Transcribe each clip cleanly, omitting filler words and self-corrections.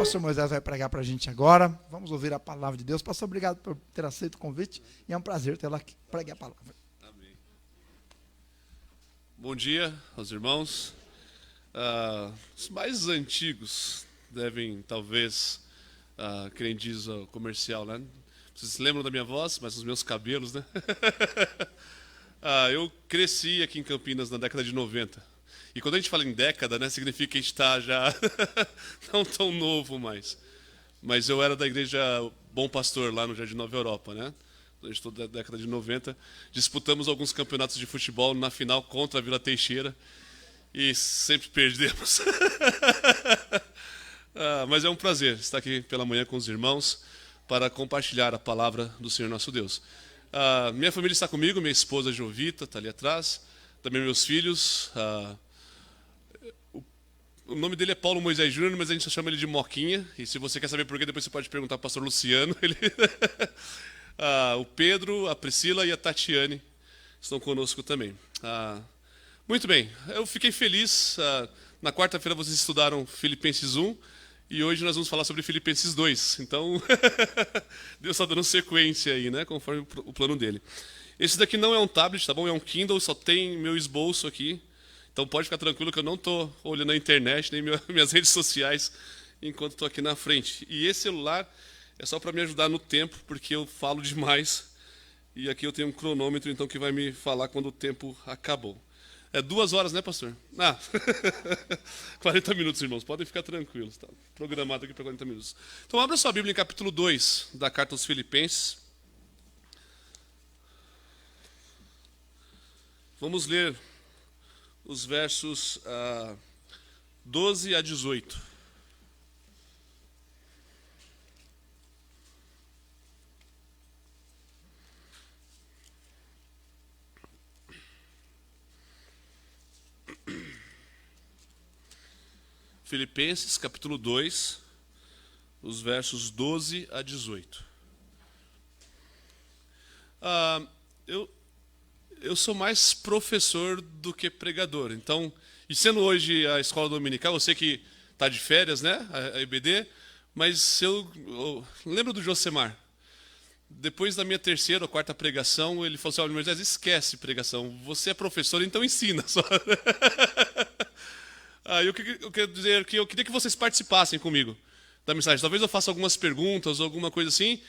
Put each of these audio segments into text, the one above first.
pastor Moisés vai pregar para a gente agora. Vamos ouvir a palavra de Deus. Pastor, obrigado por ter aceito o convite. E é um prazer tê-lo aqui. Pregue a palavra. Amém. Bom dia aos irmãos. Os mais antigos devem, talvez, que nem diz o comercial, né? Vocês se lembram da minha voz, mas os meus cabelos, né? Eu cresci aqui em Campinas na década de 90. E quando a gente fala em década, né, significa que a gente está já não tão novo mais. Mas eu era da igreja Bom Pastor, lá no Jardim Nova Europa, né? A gente da década de 90. Disputamos alguns campeonatos de futebol na final contra a Vila Teixeira. E sempre perdemos. Mas é um prazer estar aqui pela manhã com os irmãos para compartilhar a palavra do Senhor nosso Deus. Minha família está comigo, minha esposa Jovita está ali atrás, também meus filhos. O nome dele é Paulo Moisés Júnior, mas a gente só chama ele de Moquinha. E se você quer saber por quê, depois você pode perguntar para o pastor Luciano. O Pedro, a Priscila e a Tatiane estão conosco também. Muito bem, eu fiquei feliz. Na quarta-feira vocês estudaram Filipenses 1 e hoje nós vamos falar sobre Filipenses 2. Então, Deus está dando sequência aí, né, conforme o plano dele. Esse daqui não é um tablet, tá bom? É um Kindle, só tem meu esboço aqui. Então pode ficar tranquilo que eu não estou olhando a internet, nem minhas redes sociais, enquanto estou aqui na frente. E esse celular é só para me ajudar no tempo, porque eu falo demais. E aqui eu tenho um cronômetro, então, que vai me falar quando o tempo acabou. É 2 horas, né, pastor? 40 minutos, irmãos. Podem ficar tranquilos. Está programado aqui para 40 minutos. Então, abra sua Bíblia em capítulo 2 da Carta aos Filipenses. Vamos ler os versos 12 a 18. Filipenses, capítulo 2, os versos 12 a 18. Eu sou mais professor do que pregador. Então, e sendo hoje a escola dominical, eu sei que está de férias, né, a EBD, mas eu lembro do Josemar. Depois da minha terceira ou quarta pregação, ele falou assim: olha, Moisés, esquece pregação, você é professor, então ensina só. Eu quero dizer que eu queria que vocês participassem comigo da mensagem. Talvez eu faça algumas perguntas ou alguma coisa assim.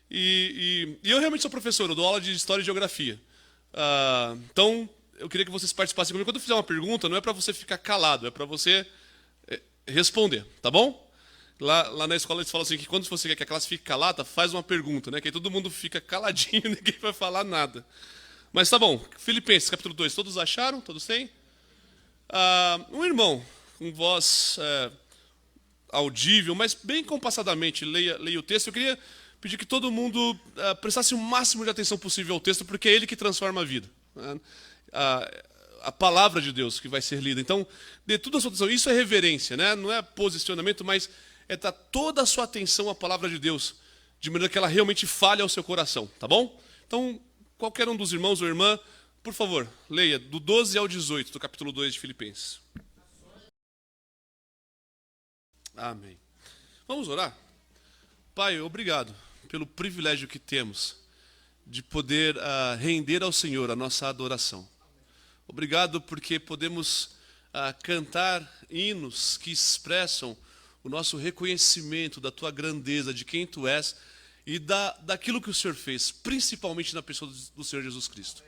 E eu realmente sou professor, eu dou aula de História e Geografia. Então, eu queria que vocês participassem comigo. Quando eu fizer uma pergunta, não é para você ficar calado, é para você responder, tá bom? Lá na escola eles falam assim, que quando você quer que a classe fique calada, faz uma pergunta, né? Que aí todo mundo fica caladinho, ninguém vai falar nada. Mas tá bom, Filipenses, capítulo 2, todos acharam? Todos têm? Um irmão com voz audível, mas bem compassadamente leia o texto. Eu queria pedir que todo mundo prestasse o máximo de atenção possível ao texto, porque é ele que transforma a vida, né? A palavra de Deus que vai ser lida. Então, dê toda a sua atenção. Isso é reverência, né? Não é posicionamento, mas é dar toda a sua atenção à palavra de Deus, de maneira que ela realmente fale ao seu coração, tá bom? Então, qualquer um dos irmãos ou irmã, por favor, leia do 12 ao 18 do capítulo 2 de Filipenses. Amém. Vamos orar? Pai, obrigado pelo privilégio que temos de poder render ao Senhor a nossa adoração. Obrigado porque podemos cantar hinos que expressam o nosso reconhecimento da Tua grandeza, de quem Tu és e daquilo que o Senhor fez, principalmente na pessoa do Senhor Jesus Cristo.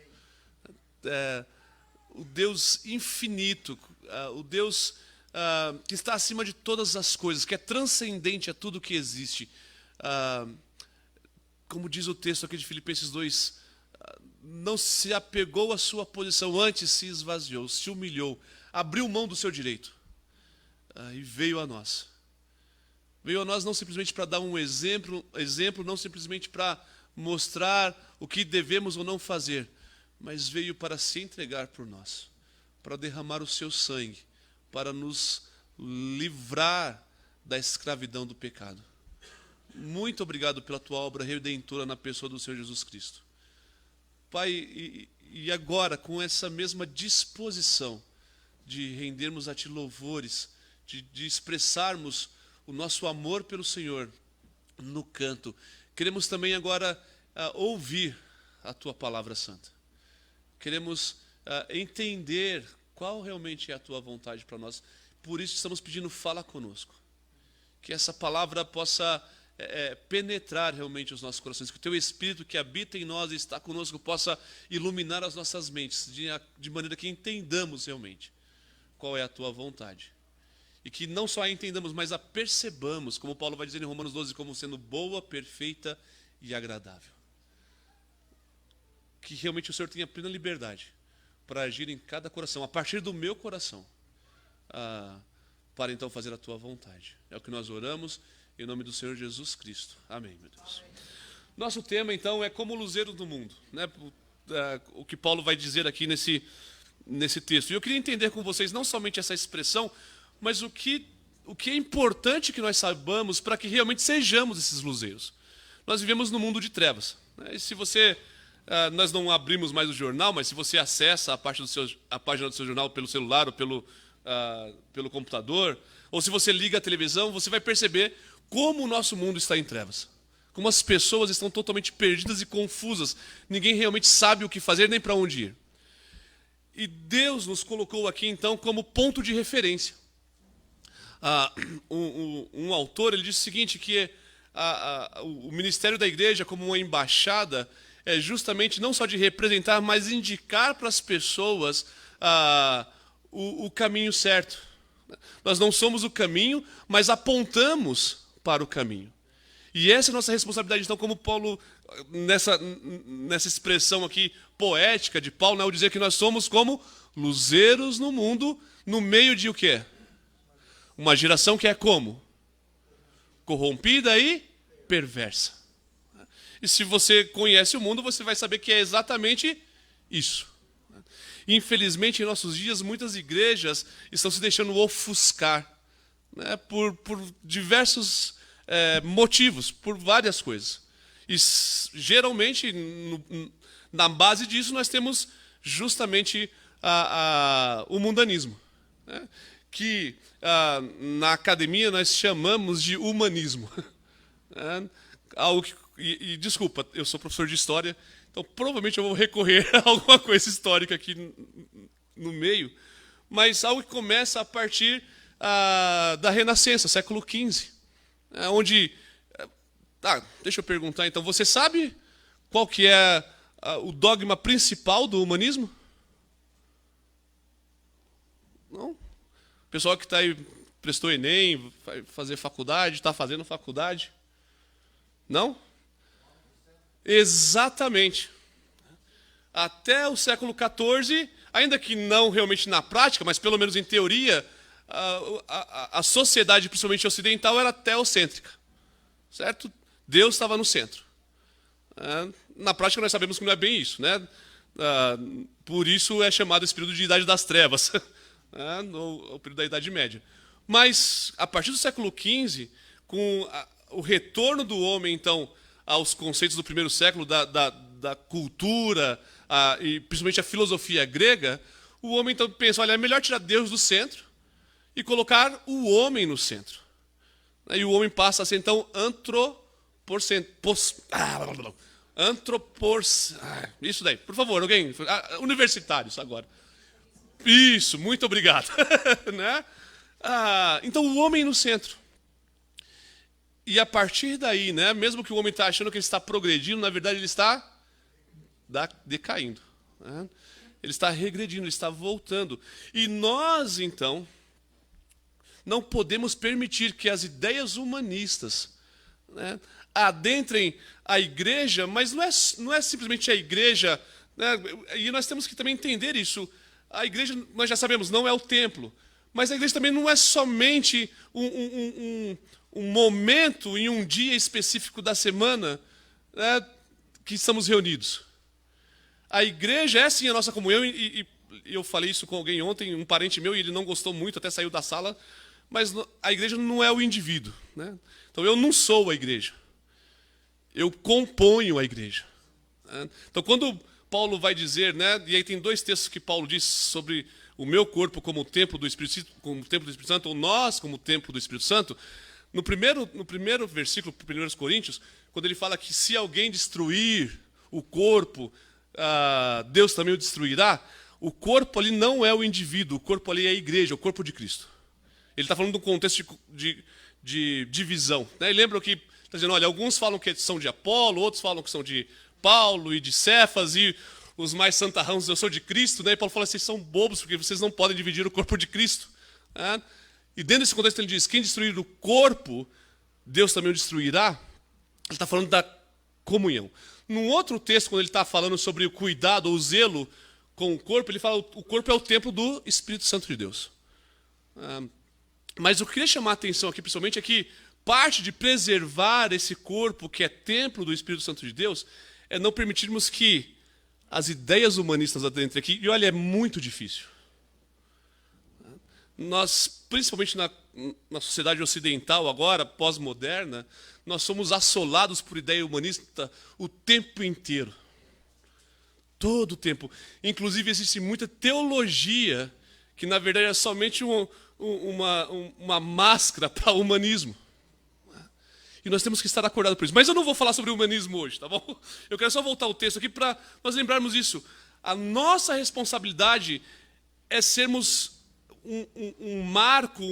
O Deus infinito, o Deus que está acima de todas as coisas, que é transcendente a tudo que existe. Como diz o texto aqui de Filipenses 2, não se apegou à sua posição, antes se esvaziou, se humilhou, abriu mão do seu direito e veio a nós. Veio a nós não simplesmente para dar um exemplo, não simplesmente para mostrar o que devemos ou não fazer, mas veio para se entregar por nós, para derramar o seu sangue, para nos livrar da escravidão do pecado. Muito obrigado pela tua obra redentora na pessoa do Senhor Jesus Cristo. Pai, e agora, com essa mesma disposição de rendermos a Ti louvores, de expressarmos o nosso amor pelo Senhor no canto. Queremos também agora ouvir a Tua Palavra Santa. Queremos entender qual realmente é a Tua vontade para nós. Por isso estamos pedindo, fala conosco. Que essa palavra possa penetrar realmente os nossos corações. Que o Teu Espírito que habita em nós e está conosco possa iluminar as nossas mentes, de maneira que entendamos realmente qual é a Tua vontade. E que não só a entendamos, mas a percebamos, como Paulo vai dizer em Romanos 12, como sendo boa, perfeita e agradável. Que realmente o Senhor tenha plena liberdade para agir em cada coração, a partir do meu coração, para então fazer a Tua vontade. É o que nós oramos em nome do Senhor Jesus Cristo. Amém, meu Deus. Amém. Nosso tema então é como luzeiros do mundo, né? O que Paulo vai dizer aqui nesse texto. E eu queria entender com vocês não somente essa expressão, mas o que é importante que nós saibamos para que realmente sejamos esses luzeiros. Nós vivemos num mundo de trevas, né? E se você... nós não abrimos mais o jornal, mas se você acessa a página do seu jornal pelo celular ou pelo computador, ou se você liga a televisão, você vai perceber como o nosso mundo está em trevas. Como as pessoas estão totalmente perdidas e confusas. Ninguém realmente sabe o que fazer nem para onde ir. E Deus nos colocou aqui, então, como ponto de referência. Um autor ele disse o seguinte, que o ministério da igreja, como uma embaixada, é justamente não só de representar, mas indicar para as pessoas o caminho certo. Nós não somos o caminho, mas apontamos para o caminho. E essa é a nossa responsabilidade, então, como Paulo, nessa expressão aqui poética de Paulo, né, ao dizer que nós somos como luzeiros no mundo, no meio de o quê? Uma geração que é como? Corrompida e perversa. E se você conhece o mundo, você vai saber que é exatamente isso. Infelizmente, em nossos dias, muitas igrejas estão se deixando ofuscar, né, por diversos motivos, por várias coisas. E geralmente, na base disso, nós temos justamente o mundanismo, né, que na academia nós chamamos de humanismo. Algo que, desculpa, eu sou professor de história, então provavelmente eu vou recorrer a alguma coisa histórica aqui no meio, mas algo que começa a partir da Renascença, século XV, onde... deixa eu perguntar então, você sabe qual que é o dogma principal do humanismo? Não? O pessoal que está aí, prestou Enem, vai fazer faculdade, está fazendo faculdade? Não? Exatamente. Até o século XIV, ainda que não realmente na prática, mas pelo menos em teoria, a sociedade, principalmente ocidental, era teocêntrica. Certo? Deus estava no centro. Na prática nós sabemos que não é bem isso, né? Por isso é chamado esse período de Idade das Trevas, o período da Idade Média. Mas, a partir do século XV, com o retorno do homem, então, aos conceitos do primeiro século, da cultura, e principalmente a filosofia grega, o homem então pensa, olha, é melhor tirar Deus do centro e colocar o homem no centro. E o homem passa a ser, então, isso daí, por favor, alguém, universitários agora. Isso, muito obrigado. Né? Então, o homem no centro. E a partir daí, né, mesmo que o homem está achando que ele está progredindo, na verdade ele está decaindo. Né? Ele está regredindo, ele está voltando. E nós, então, não podemos permitir que as ideias humanistas, né, adentrem a igreja, mas não é simplesmente a igreja, né, e nós temos que também entender isso. A igreja, nós já sabemos, não é o templo, mas a igreja também não é somente um momento em um dia específico da semana, né, que estamos reunidos. A igreja é sim a nossa comunhão, e eu falei isso com alguém ontem, um parente meu, e ele não gostou muito, até saiu da sala, mas a igreja não é o indivíduo. Né? Então eu não sou a igreja, eu componho a igreja. Né? Então quando Paulo vai dizer, né, e aí tem dois textos que Paulo diz sobre o meu corpo como templo do Espírito Santo, ou nós como templo do Espírito Santo. No primeiro versículo, 1 Coríntios, quando ele fala que se alguém destruir o corpo, Deus também o destruirá, o corpo ali não é o indivíduo, o corpo ali é a igreja, o corpo de Cristo. Ele está falando de um contexto de divisão. Né? E lembra que está dizendo, olha, alguns falam que são de Apolo, outros falam que são de Paulo e de Cefas, e os mais santarrãos, eu sou de Cristo. Né? E Paulo fala, vocês são bobos, porque vocês não podem dividir o corpo de Cristo. Né? E dentro desse contexto ele diz, quem destruir o corpo, Deus também o destruirá. Ele está falando da comunhão. Num outro texto, quando ele está falando sobre o cuidado, o zelo com o corpo, ele fala que o corpo é o templo do Espírito Santo de Deus. Mas o que eu queria chamar a atenção aqui, principalmente, é que parte de preservar esse corpo, que é templo do Espírito Santo de Deus, é não permitirmos que as ideias humanistas adentrem aqui. E olha, é muito difícil. Nós, principalmente na sociedade ocidental agora, pós-moderna, nós somos assolados por ideia humanista o tempo inteiro. Todo o tempo. Inclusive, existe muita teologia que, na verdade, é somente uma máscara para o humanismo. E nós temos que estar acordados por isso. Mas eu não vou falar sobre o humanismo hoje, tá bom? Eu quero só voltar ao texto aqui para nós lembrarmos isso. A nossa responsabilidade é sermos um marco,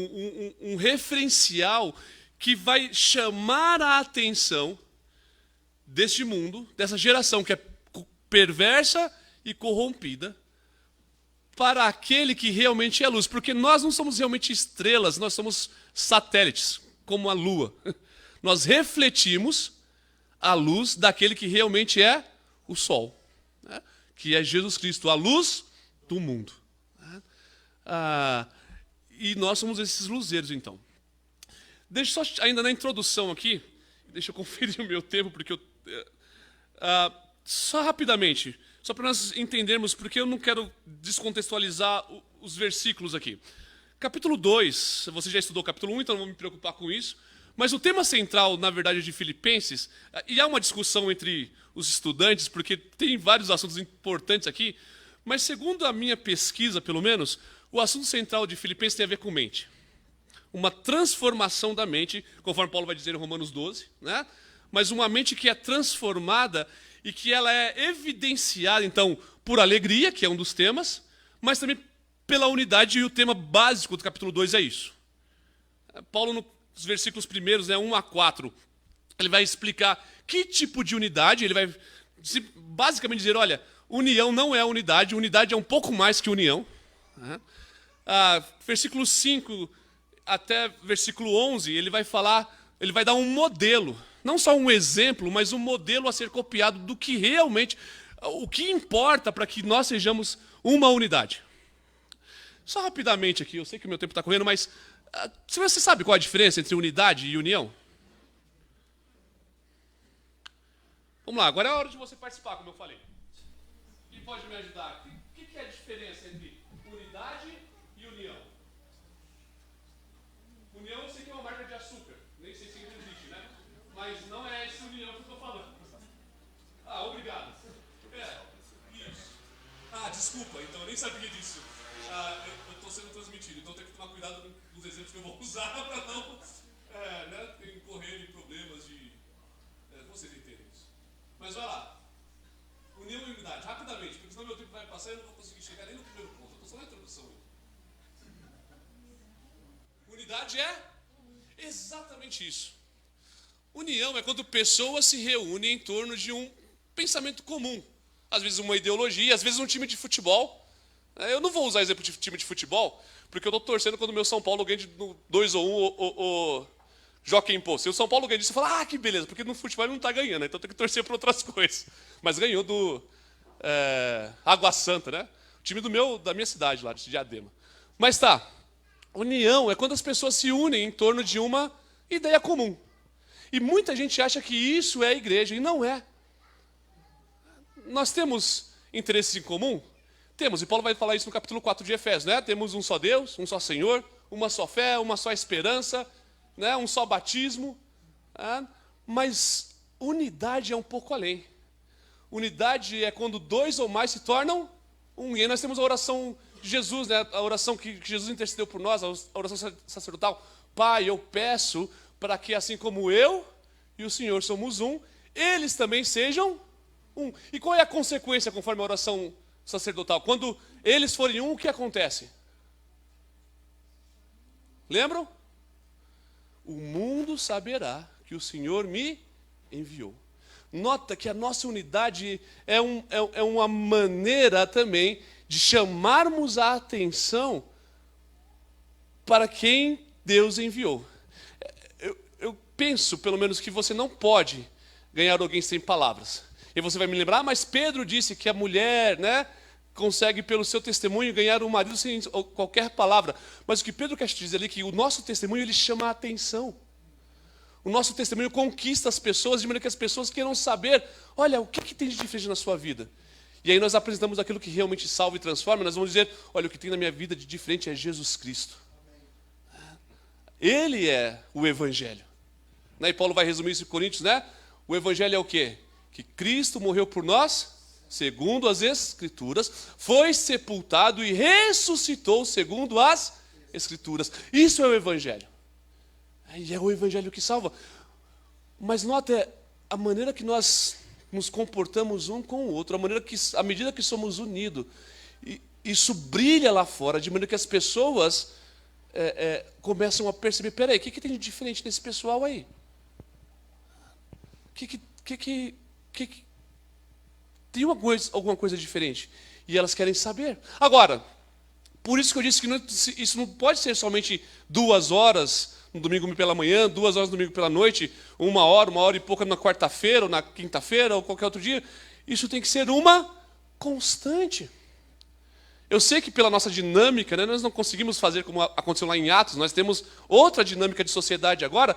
um referencial que vai chamar a atenção deste mundo, dessa geração que é perversa e corrompida, para aquele que realmente é luz. Porque nós não somos realmente estrelas, nós somos satélites, como a lua. Nós refletimos a luz daquele que realmente é o sol, né? Que é Jesus Cristo, a luz do mundo. E nós somos esses luzeiros, então. Deixa só, ainda na introdução aqui, deixa eu conferir o meu tempo, porque só rapidamente, só para nós entendermos, porque eu não quero descontextualizar os versículos aqui. Capítulo 2, você já estudou o capítulo 1, então não vou me preocupar com isso. Mas o tema central, na verdade, de Filipenses, e há uma discussão entre os estudantes, porque tem vários assuntos importantes aqui, mas segundo a minha pesquisa, pelo menos, o assunto central de Filipenses tem a ver com mente. Uma transformação da mente, conforme Paulo vai dizer em Romanos 12, né? Mas uma mente que é transformada e que ela é evidenciada, então, por alegria, que é um dos temas, mas também pela unidade, e o tema básico do capítulo 2 é isso. Paulo, nos versículos primeiros, 1 a 4, ele vai explicar que tipo de unidade, ele vai basicamente dizer, olha, união não é unidade, unidade é um pouco mais que união. Versículo 5 até versículo 11, ele vai falar, ele vai dar um modelo, não só um exemplo, mas um modelo a ser copiado do que realmente, o que importa para que nós sejamos uma unidade. Só rapidamente aqui, eu sei que o meu tempo está correndo, mas você sabe qual a diferença entre unidade e união? Vamos lá, agora é a hora de você participar, como eu falei. Quem pode me ajudar aqui? O que é a diferença entre unidade e união? União eu sei que é uma marca de açúcar, nem sei se ainda existe, né? Mas não é essa união que eu estou falando. Obrigado. Isso. Desculpa, então eu nem sabia disso. Eu estou sendo transmitido, então eu tenho que tomar cuidado com os exemplos que eu vou usar para não incorrer em problemas de... vocês entendem isso. Mas vai lá. União e unidade, rapidamente, porque senão meu tempo vai passar e eu não vou conseguir chegar nem no primeiro ponto. Eu estou só na introdução. Unidade é exatamente isso. União é quando pessoas se reúnem em torno de um pensamento comum. Às vezes uma ideologia, às vezes um time de futebol. Eu não vou usar exemplo de time de futebol, porque eu estou torcendo quando o meu São Paulo ganha de 2 ou 1 o Joaquim Pô. Se o São Paulo ganha disso, eu falo, que beleza, porque no futebol ele não está ganhando, então tem que torcer para outras coisas. Mas ganhou do Água Santa, né? O time da minha cidade lá, de Diadema. Mas tá, união é quando as pessoas se unem em torno de uma ideia comum. E muita gente acha que isso é a igreja, e não é. Nós temos interesses em comum? Temos, e Paulo vai falar isso no capítulo 4 de Efésios, né? Temos um só Deus, um só Senhor, uma só fé, uma só esperança, né? Um só batismo. Mas unidade é um pouco além. Unidade é quando 2 ou mais se tornam um. E aí nós temos a oração de Jesus, né? A oração que Jesus intercedeu por nós, a oração sacerdotal. Pai, eu peço para que assim como eu e o Senhor somos um, eles também sejam um. E qual é a consequência conforme a oração sacerdotal? Quando eles forem um, o que acontece? Lembram? O mundo saberá que o Senhor me enviou. Nota que a nossa unidade é uma maneira também de chamarmos a atenção para quem Deus enviou. Eu penso, pelo menos, que você não pode ganhar alguém sem palavras. E você vai me lembrar, mas Pedro disse que a mulher, né, consegue pelo seu testemunho ganhar um marido sem qualquer palavra. Mas o que Pedro quer te dizer ali é que o nosso testemunho ele chama a atenção. O nosso testemunho conquista as pessoas de maneira que as pessoas queiram saber, olha, o que tem de diferente na sua vida? E aí nós apresentamos aquilo que realmente salva e transforma, nós vamos dizer, olha, o que tem na minha vida de diferente é Jesus Cristo. Ele é o Evangelho. E Paulo vai resumir isso em Coríntios, né? O Evangelho é o quê? Que Cristo morreu por nós, segundo as Escrituras, foi sepultado e ressuscitou segundo as Escrituras. Isso é o Evangelho. E é o Evangelho que salva. Mas nota a maneira que nós nos comportamos um com o outro, à medida que somos unidos. E isso brilha lá fora, de maneira que as pessoas começam a perceber, peraí, o que tem de diferente nesse pessoal aí? Tem alguma coisa diferente. E elas querem saber. Agora, por isso que eu disse que isso não pode ser somente 2 horas no domingo pela manhã, 2 horas no domingo pela noite, 1 hora e pouca na quarta-feira, ou na quinta-feira, ou qualquer outro dia. Isso tem que ser uma constante. Eu sei que pela nossa dinâmica, né, nós não conseguimos fazer como aconteceu lá em Atos, nós temos outra dinâmica de sociedade agora,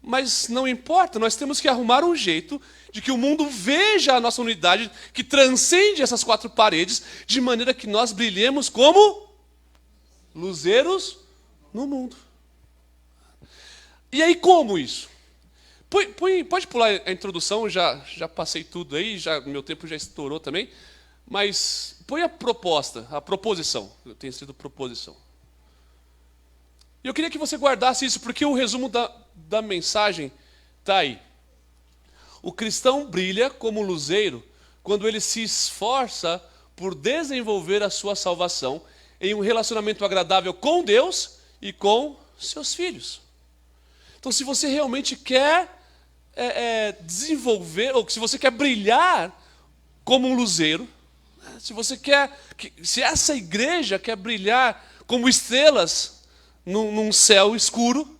mas não importa, nós temos que arrumar um jeito de que o mundo veja a nossa unidade, que transcende essas 4 paredes, de maneira que nós brilhemos como luzeiros no mundo. E aí como isso? Pode pular a introdução, já passei tudo aí, meu tempo já estourou também, mas põe a proposição, tem sido proposição. E eu queria que você guardasse isso, porque o resumo da mensagem está aí. O cristão brilha como luzeiro quando ele se esforça por desenvolver a sua salvação em um relacionamento agradável com Deus e com seus filhos. Então, se você realmente quer desenvolver, ou se você quer brilhar como um luzeiro, se essa igreja quer brilhar como estrelas num céu escuro,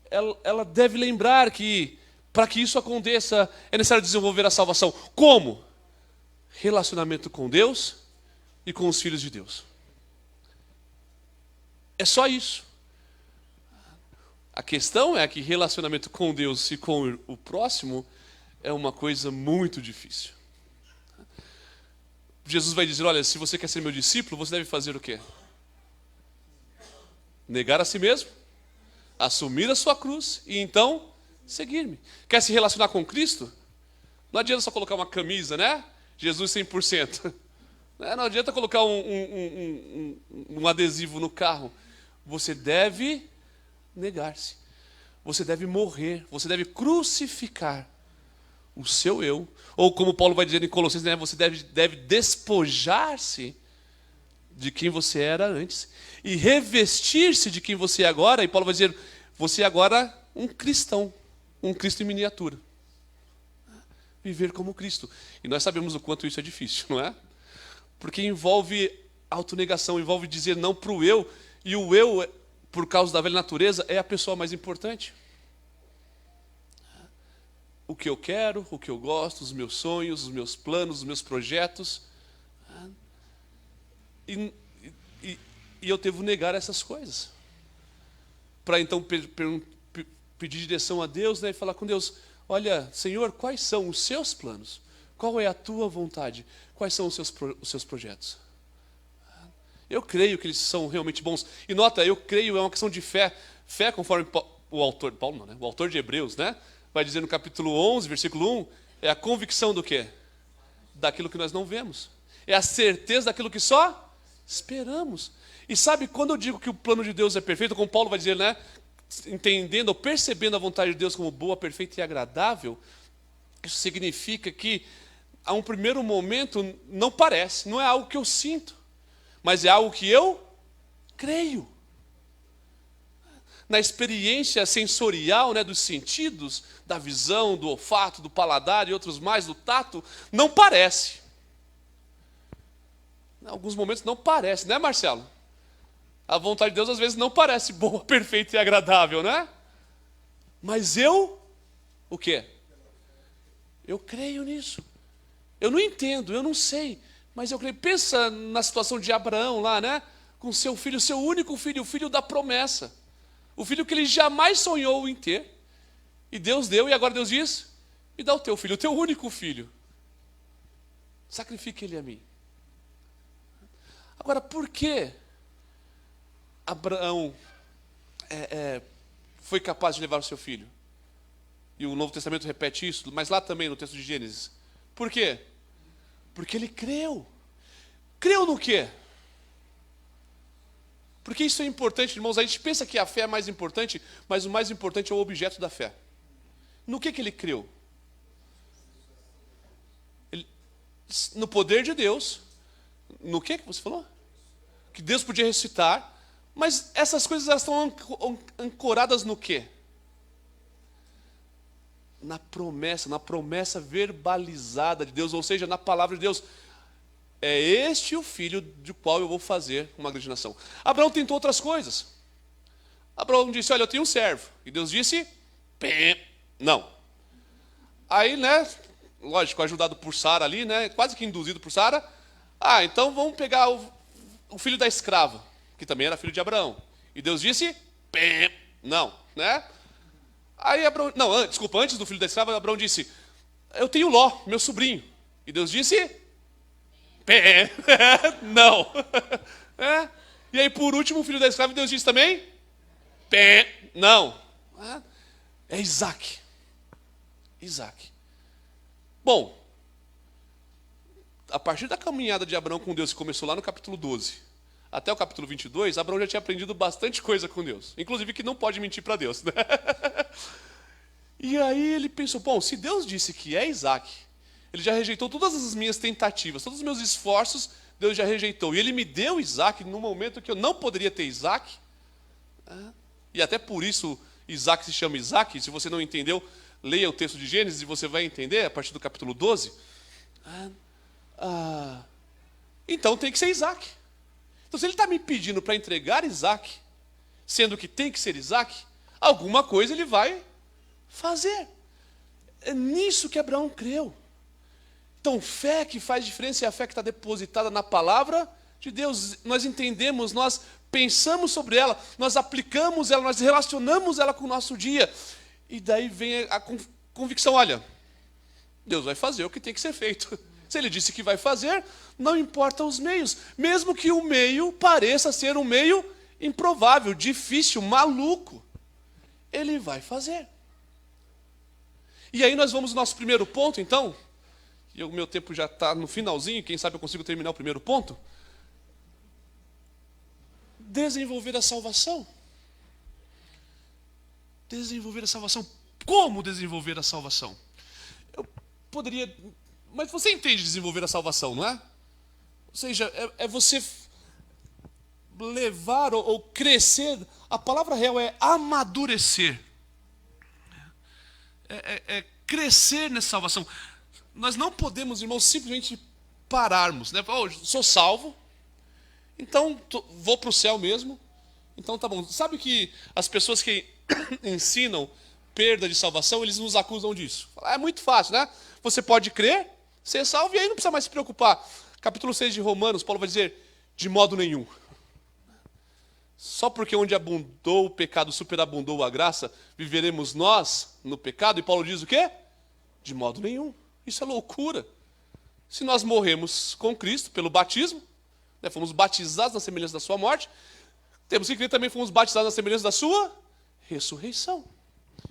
ela deve lembrar que, para que isso aconteça, é necessário desenvolver a salvação. Como? Relacionamento com Deus e com os filhos de Deus. É só isso. A questão é que relacionamento com Deus e com o próximo é uma coisa muito difícil. Jesus vai dizer, olha, se você quer ser meu discípulo, você deve fazer o quê? Negar a si mesmo, assumir a sua cruz e então seguir-me. Quer se relacionar com Cristo? Não adianta só colocar uma camisa, né? Jesus 100%. Não adianta colocar um adesivo no carro. Você deve negar-se. Você deve morrer, você deve crucificar o seu eu. Ou como Paulo vai dizer em Colossenses, né, você deve despojar-se de quem você era antes e revestir-se de quem você é agora. E Paulo vai dizer, você é agora um cristão, um Cristo em miniatura. Viver como Cristo. E nós sabemos o quanto isso é difícil, não é? Porque envolve autonegação, envolve dizer não para o eu, e o eu, por causa da velha natureza, é a pessoa mais importante. O que eu quero, o que eu gosto, os meus sonhos, os meus planos, os meus projetos. E eu devo negar essas coisas. Para então pedir direção a Deus, né, e falar com Deus, olha, Senhor, quais são os seus planos? Qual é a tua vontade? Quais são os seus projetos? Eu creio que eles são realmente bons. E nota, eu creio, é uma questão de fé. Fé, conforme o autor, Paulo não, né? O autor de Hebreus, né? Vai dizer no capítulo 11, versículo 1, é a convicção do quê? Daquilo que nós não vemos. É a certeza daquilo que só esperamos. E sabe, quando eu digo que o plano de Deus é perfeito, como Paulo vai dizer, né? entendendo ou percebendo a vontade de Deus como boa, perfeita e agradável, isso significa que, a um primeiro momento, não parece, não é algo que eu sinto, mas é algo que eu creio. Na experiência sensorial, né, dos sentidos, da visão, do olfato, do paladar e outros mais, do tato, não parece. Em alguns momentos não parece, né, Marcelo? A vontade de Deus às vezes não parece boa, perfeita e agradável, né? Mas o quê? Eu creio nisso. Eu não entendo, eu não sei, mas eu creio. Pensa na situação de Abraão lá, né? Com seu filho, seu único filho, o filho da promessa. O filho que ele jamais sonhou em ter. E Deus deu, e agora Deus diz: me dá o teu filho, o teu único filho. Sacrifique ele a mim. Agora, por que Abraão foi capaz de levar o seu filho? E o Novo Testamento repete isso, mas lá também no texto de Gênesis. Por quê? Porque ele creu. Creu no quê? Porque isso é importante, irmãos. A gente pensa que a fé é mais importante, mas o mais importante é o objeto da fé. No que ele creu? No poder de Deus. No que você falou? Que Deus podia ressuscitar. Mas essas coisas elas estão ancoradas no quê? Na promessa verbalizada de Deus, ou seja, na palavra de Deus. É este o filho de qual eu vou fazer uma grande nação. Abraão tentou outras coisas. Abraão disse: olha, eu tenho um servo. E Deus disse: não. Aí, né, lógico, ajudado por Sara ali, né, quase que induzido por Sara. Então vamos pegar o filho da escrava, que também era filho de Abraão. E Deus disse: não, né? Aí Abraão, não, desculpa, antes do filho da escrava, Abraão disse: eu tenho Ló, meu sobrinho. E Deus disse: não. E aí, por último, o filho da escrava, Deus disse também: não. É Isaac. Bom, a partir da caminhada de Abraão com Deus, que começou lá no capítulo 12, até o capítulo 22, Abraão já tinha aprendido bastante coisa com Deus. Inclusive que não pode mentir para Deus, né? E aí ele pensou: bom, se Deus disse que é Isaac, ele já rejeitou todas as minhas tentativas, todos os meus esforços, Deus já rejeitou. E ele me deu Isaac no momento que eu não poderia ter Isaac. E até por isso Isaac se chama Isaac. Se você não entendeu, leia o texto de Gênesis e você vai entender a partir do capítulo 12. Então tem que ser Isaac. Então se ele está me pedindo para entregar Isaac, sendo que tem que ser Isaac, alguma coisa ele vai fazer. É nisso que Abraão creu. Então, fé que faz diferença é a fé que está depositada na palavra de Deus. Nós entendemos, nós pensamos sobre ela, nós aplicamos ela, nós relacionamos ela com o nosso dia. E daí vem a convicção: olha, Deus vai fazer o que tem que ser feito. Se Ele disse que vai fazer, não importa os meios. Mesmo que o meio pareça ser um meio improvável, difícil, maluco, Ele vai fazer. E aí nós vamos ao nosso primeiro ponto, então. E o meu tempo já está no finalzinho, quem sabe eu consigo terminar o primeiro ponto. Desenvolver a salvação. Desenvolver a salvação. Como desenvolver a salvação? Eu poderia... Mas você entende desenvolver a salvação, não é? Ou seja, é você levar ou crescer. A palavra real é amadurecer. É crescer nessa salvação. Nós não podemos, irmãos, simplesmente pararmos, né? Sou salvo, então vou para o céu mesmo, então tá bom. Sabe que as pessoas que ensinam perda de salvação, eles nos acusam disso. É muito fácil, né? Você pode crer, ser salvo, e aí não precisa mais se preocupar. Capítulo 6 de Romanos, Paulo vai dizer: de modo nenhum. Só porque onde abundou o pecado, superabundou a graça, viveremos nós no pecado? E Paulo diz o quê? De modo nenhum. Isso é loucura. Se nós morremos com Cristo pelo batismo, né, fomos batizados na semelhança da sua morte, temos que crer também fomos batizados na semelhança da sua ressurreição.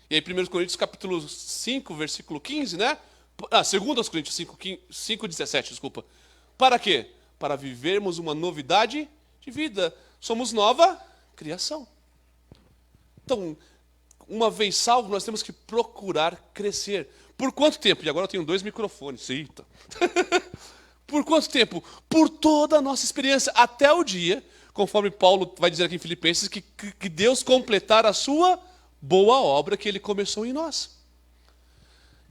E aí 1 Coríntios capítulo 5, versículo 15, né? 2 Coríntios 5, 17, desculpa. Para quê? Para vivermos uma novidade de vida. Somos nova criação. Então, uma vez salvo, nós temos que procurar crescer. Por quanto tempo? E agora eu tenho 2 microfones. Eita. Por quanto tempo? Por toda a nossa experiência, até o dia, conforme Paulo vai dizer aqui em Filipenses, que Deus completar a sua boa obra que ele começou em nós.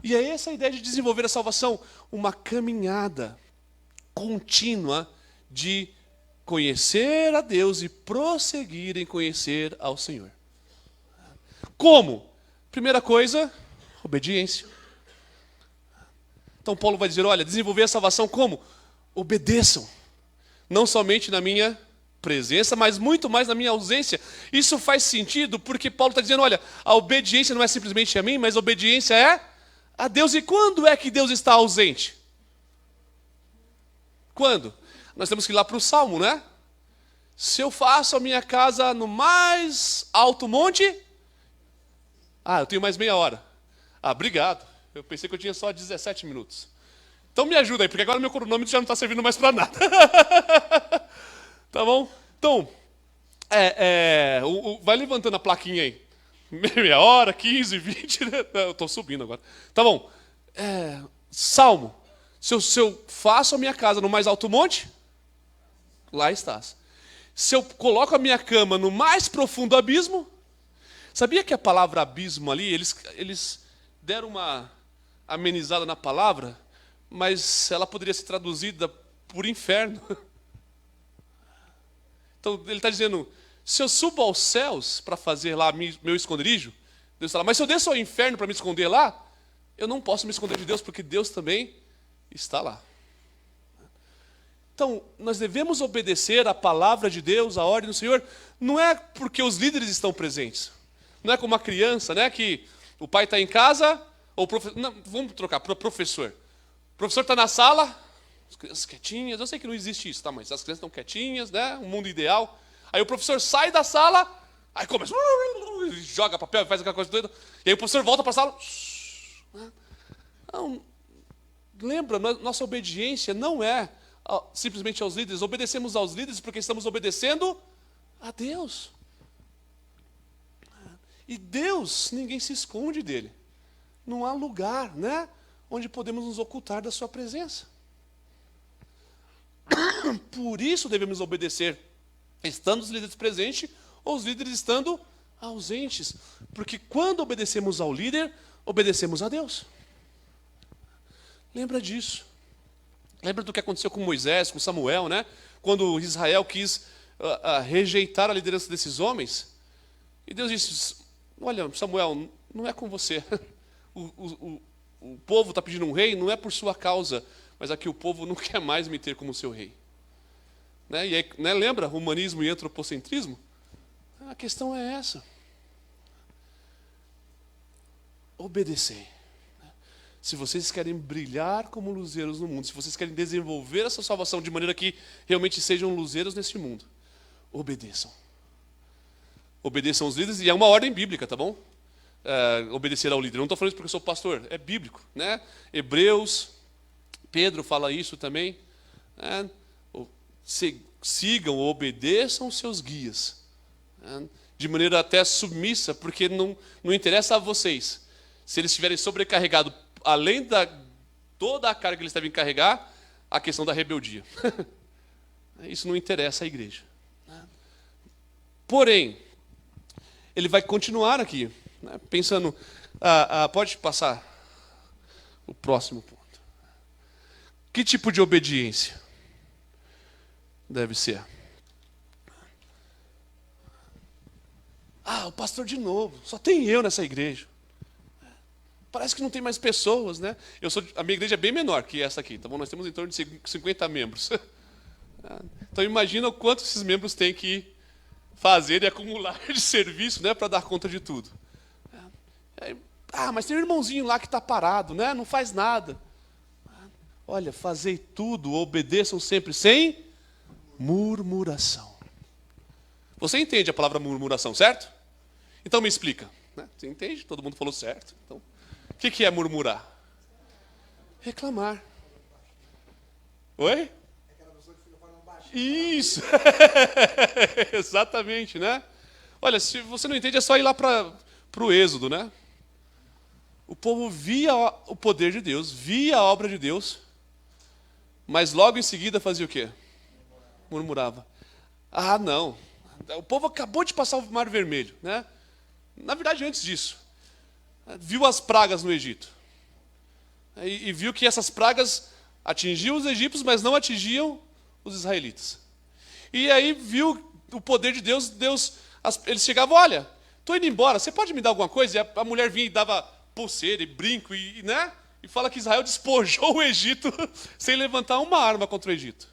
E é essa a ideia de desenvolver a salvação, uma caminhada contínua de conhecer a Deus e prosseguir em conhecer ao Senhor. Como? Primeira coisa, obediência. Então Paulo vai dizer, olha, desenvolver a salvação como? Obedeçam. Não somente na minha presença, mas muito mais na minha ausência. Isso faz sentido porque Paulo está dizendo, olha, a obediência não é simplesmente a mim, mas a obediência é a Deus. E quando é que Deus está ausente? Quando? Nós temos que ir lá para o Salmo, né? Se eu faço a minha casa no mais alto monte... eu tenho mais meia hora. Obrigado. Eu pensei que eu tinha só 17 minutos. Então me ajuda aí, porque agora meu cronômetro já não está servindo mais para nada. Tá bom? Então, vai levantando a plaquinha aí. Meia hora, 15, 20, né? Eu estou subindo agora. Tá bom. Salmo. Se eu faço a minha casa no mais alto monte, lá estás. Se eu coloco a minha cama no mais profundo abismo, sabia que a palavra abismo ali, eles deram uma amenizada na palavra, mas ela poderia ser traduzida por inferno. Então ele está dizendo, se eu subo aos céus para fazer lá meu esconderijo, Deus fala, mas se eu desço ao inferno para me esconder lá, eu não posso me esconder de Deus, porque Deus também está lá. Então, nós devemos obedecer à palavra de Deus, à ordem do Senhor, não é porque os líderes estão presentes. Não é como uma criança, né, que o pai está em casa, ou vamos trocar, professor. O professor está na sala, as crianças quietinhas, eu sei que não existe isso, tá, mas as crianças estão quietinhas, né, um mundo ideal. Aí o professor sai da sala, aí começa, joga papel, faz aquela coisa doida, e aí o professor volta para a sala. Não, lembra, nossa obediência não é simplesmente aos líderes, obedecemos aos líderes porque estamos obedecendo a Deus. E Deus, ninguém se esconde dele. Não há lugar, né, onde podemos nos ocultar da sua presença. Por isso devemos obedecer, estando os líderes presentes ou os líderes estando ausentes. Porque quando obedecemos ao líder, obedecemos a Deus. Lembra disso. Lembra do que aconteceu com Moisés, com Samuel, né? Quando Israel quis rejeitar a liderança desses homens. E Deus disse, olha, Samuel, não é com você. O povo está pedindo um rei, não é por sua causa, mas aqui o povo não quer mais me ter como seu rei. Né? E aí, né, lembra humanismo e antropocentrismo? A questão é essa. Obedecei. Se vocês querem brilhar como luzeiros no mundo, se vocês querem desenvolver essa salvação de maneira que realmente sejam luzeiros neste mundo, obedeçam. Obedeçam os líderes, e é uma ordem bíblica, tá bom? Obedecer ao líder. Não estou falando isso porque eu sou pastor, é bíblico, né? Hebreus, Pedro fala isso também. Né? Sigam, obedeçam os seus guias, né? De maneira até submissa, porque não interessa a vocês. Se eles estiverem sobrecarregados, além da toda a carga que eles devem carregar, a questão da rebeldia. Isso não interessa à igreja. Porém, ele vai continuar aqui, né, pensando... pode passar o próximo ponto. Que tipo de obediência deve ser? O pastor de novo, só tem eu nessa igreja. Parece que não tem mais pessoas, né? A minha igreja é bem menor que essa aqui, tá bom? Nós temos em torno de 50 membros. Então imagina o quanto esses membros têm que fazer e acumular de serviço, né, para dar conta de tudo. Mas tem um irmãozinho lá que está parado, né? Não faz nada. Olha, fazei tudo, obedeçam sempre, sem murmuração. Você entende a palavra murmuração, certo? Então me explica. Né? Você entende? Todo mundo falou certo. Então, o que é murmurar? Reclamar. Oi? Isso. Exatamente, né? Olha, se você não entende, é só ir lá para o Êxodo, né? O povo via o poder de Deus, via a obra de Deus, mas logo em seguida fazia o quê? Murmurava. Ah, não. O povo acabou de passar o Mar Vermelho, né? Na verdade, antes disso, viu as pragas no Egito. E viu que essas pragas atingiam os egípcios, mas não atingiam os israelitas. E aí viu o poder de Deus, eles chegavam, olha, estou indo embora, você pode me dar alguma coisa? E a mulher vinha e dava pulseira e brinco, né? E fala que Israel despojou o Egito sem levantar uma arma contra o Egito.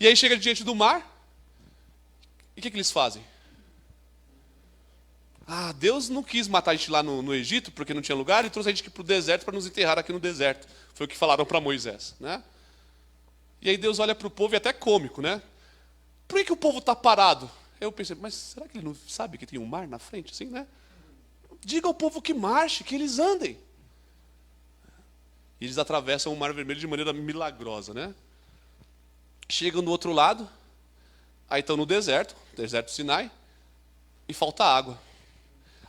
E aí chega diante do mar, e o que eles fazem? Ah, Deus não quis matar a gente lá no Egito, porque não tinha lugar, e trouxe a gente aqui para o deserto para nos enterrar aqui no deserto. Foi o que falaram para Moisés, né? E aí Deus olha para o povo, e é até cômico, né? Por que o povo está parado? Eu pensei, mas será que ele não sabe que tem um mar na frente, assim, né? Diga ao povo que marche, que eles andem. E eles atravessam o Mar Vermelho de maneira milagrosa, né? Chegam do outro lado, aí estão no deserto do Sinai, e falta água.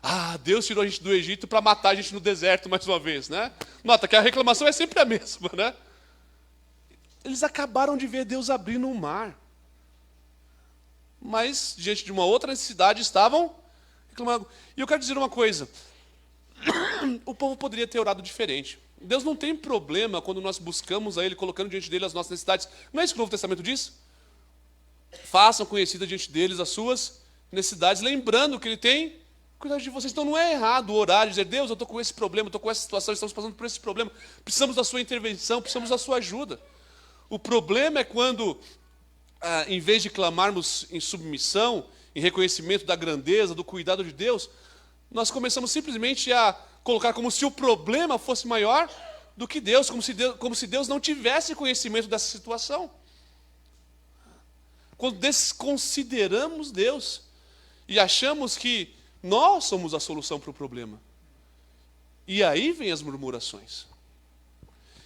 Ah, Deus tirou a gente do Egito para matar a gente no deserto mais uma vez, né? Nota que a reclamação é sempre a mesma, né? Eles acabaram de ver Deus abrindo o mar. Mas, diante de uma outra necessidade, estavam reclamando. E eu quero dizer uma coisa. O povo poderia ter orado diferente. Deus não tem problema quando nós buscamos a Ele, colocando diante dele as nossas necessidades. Não é isso que o Novo Testamento diz? Façam conhecida diante deles as suas necessidades, lembrando que Ele tem cuidado de vocês. Então não é errado orar e dizer, Deus, eu estou com esse problema, estou com essa situação, estamos passando por esse problema. Precisamos da sua intervenção, precisamos da sua ajuda. O problema é quando, em vez de clamarmos em submissão, em reconhecimento da grandeza, do cuidado de Deus, nós começamos simplesmente a colocar como se o problema fosse maior do que Deus, como se Deus não tivesse conhecimento dessa situação. Quando desconsideramos Deus e achamos que nós somos a solução para o problema. E aí vem as murmurações.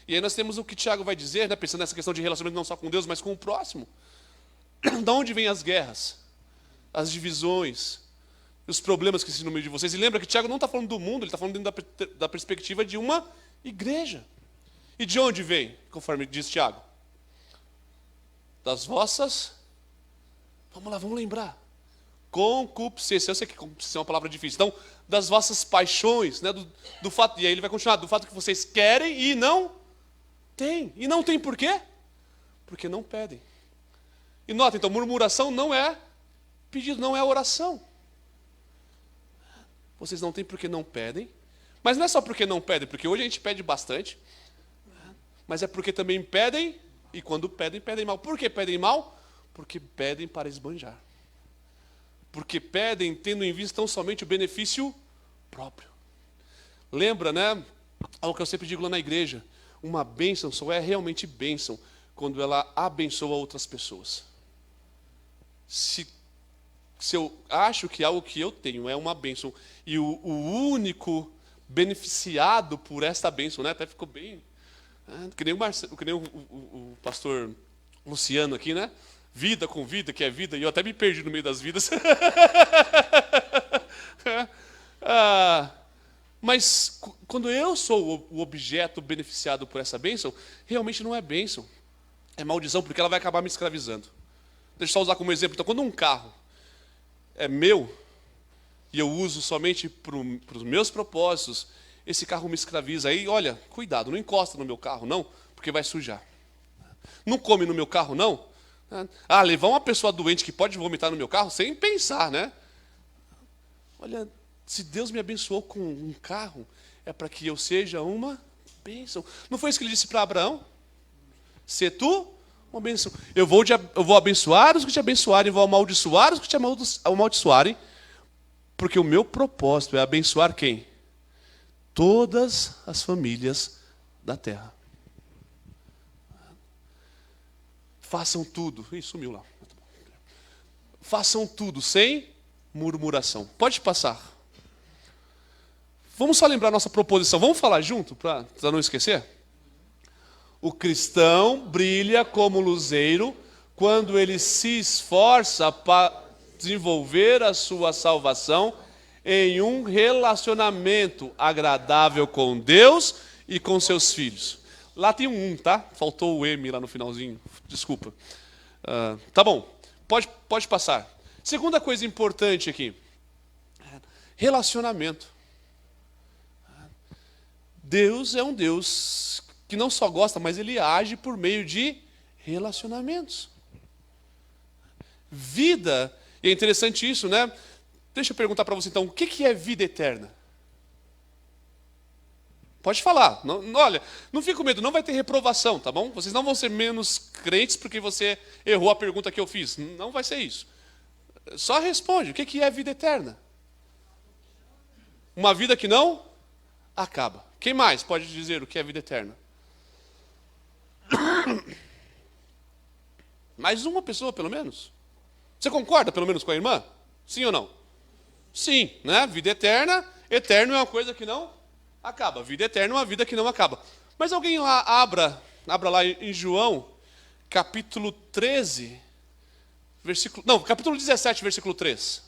E aí nós temos o que Tiago vai dizer, né, pensando nessa questão de relacionamento não só com Deus, mas com o próximo. De onde vêm as guerras, as divisões, os problemas que existem no meio de vocês? E lembra que Tiago não está falando do mundo, ele está falando dentro da perspectiva de uma igreja. E de onde vem, conforme diz Tiago? Das vossas... Vamos lá, vamos lembrar. Concupiscência. Eu sei que concupiscência é uma palavra difícil. Então, das vossas paixões, né, do fato, e aí ele vai continuar, do fato que vocês querem e não têm. E não têm por quê? Porque não pedem. E nota, então, murmuração não é pedido, não é oração. Vocês não têm porque não pedem. Mas não é só porque não pedem, porque hoje a gente pede bastante. Mas é porque também pedem, e quando pedem, pedem mal. Por que pedem mal? Porque pedem para esbanjar. Porque pedem tendo em vista tão somente o benefício próprio. Lembra, né? Algo que eu sempre digo lá na igreja. Uma bênção só é realmente bênção quando ela abençoa outras pessoas. Se eu acho que algo que eu tenho é uma bênção e o único beneficiado por esta bênção, né? Até ficou bem... que nem o pastor Luciano aqui, né? Vida com vida, que é vida, e eu até me perdi no meio das vidas. Mas quando eu sou o objeto beneficiado por essa bênção, realmente não é bênção, é maldição, porque ela vai acabar me escravizando. Deixa eu só usar como exemplo. Então, quando um carro é meu, e eu uso somente para os meus propósitos, esse carro me escraviza. Aí, olha, cuidado, não encosta no meu carro, não, porque vai sujar. Não come no meu carro, não. Ah, levar uma pessoa doente que pode vomitar no meu carro, sem pensar, né? Olha, se Deus me abençoou com um carro, é para que eu seja uma bênção. Não foi isso que ele disse para Abraão? Se tu, uma bênção. Eu vou abençoar os que te abençoarem, vou amaldiçoar os que te amaldiçoarem, porque o meu propósito é abençoar quem? Todas as famílias da terra. Façam tudo. Ih, sumiu lá. Façam tudo sem murmuração. Pode passar. Vamos só lembrar nossa proposição. Vamos falar junto para não esquecer? O cristão brilha como luzeiro quando ele se esforça para... desenvolver a sua salvação em um relacionamento agradável com Deus e com seus filhos. Lá tem um, tá? Faltou o M lá no finalzinho, desculpa. Tá bom, pode passar. Segunda coisa importante aqui, relacionamento. Deus é um Deus que não só gosta, mas ele age por meio de relacionamentos. Vida, e é interessante isso, né? Deixa eu perguntar para você então, o que é vida eterna? Pode falar. Não, olha, não fica com medo, não vai ter reprovação, tá bom? Vocês não vão ser menos crentes porque você errou a pergunta que eu fiz. Não vai ser isso. Só responde, o que é vida eterna? Uma vida que não acaba. Quem mais pode dizer o que é vida eterna? Mais uma pessoa, pelo menos. Você concorda, pelo menos, com a irmã? Sim ou não? Sim, né? Vida eterna, eterno é uma coisa que não acaba. Vida eterna é uma vida que não acaba. Mas alguém lá, abra lá em João, capítulo 13, capítulo 17, versículo 3.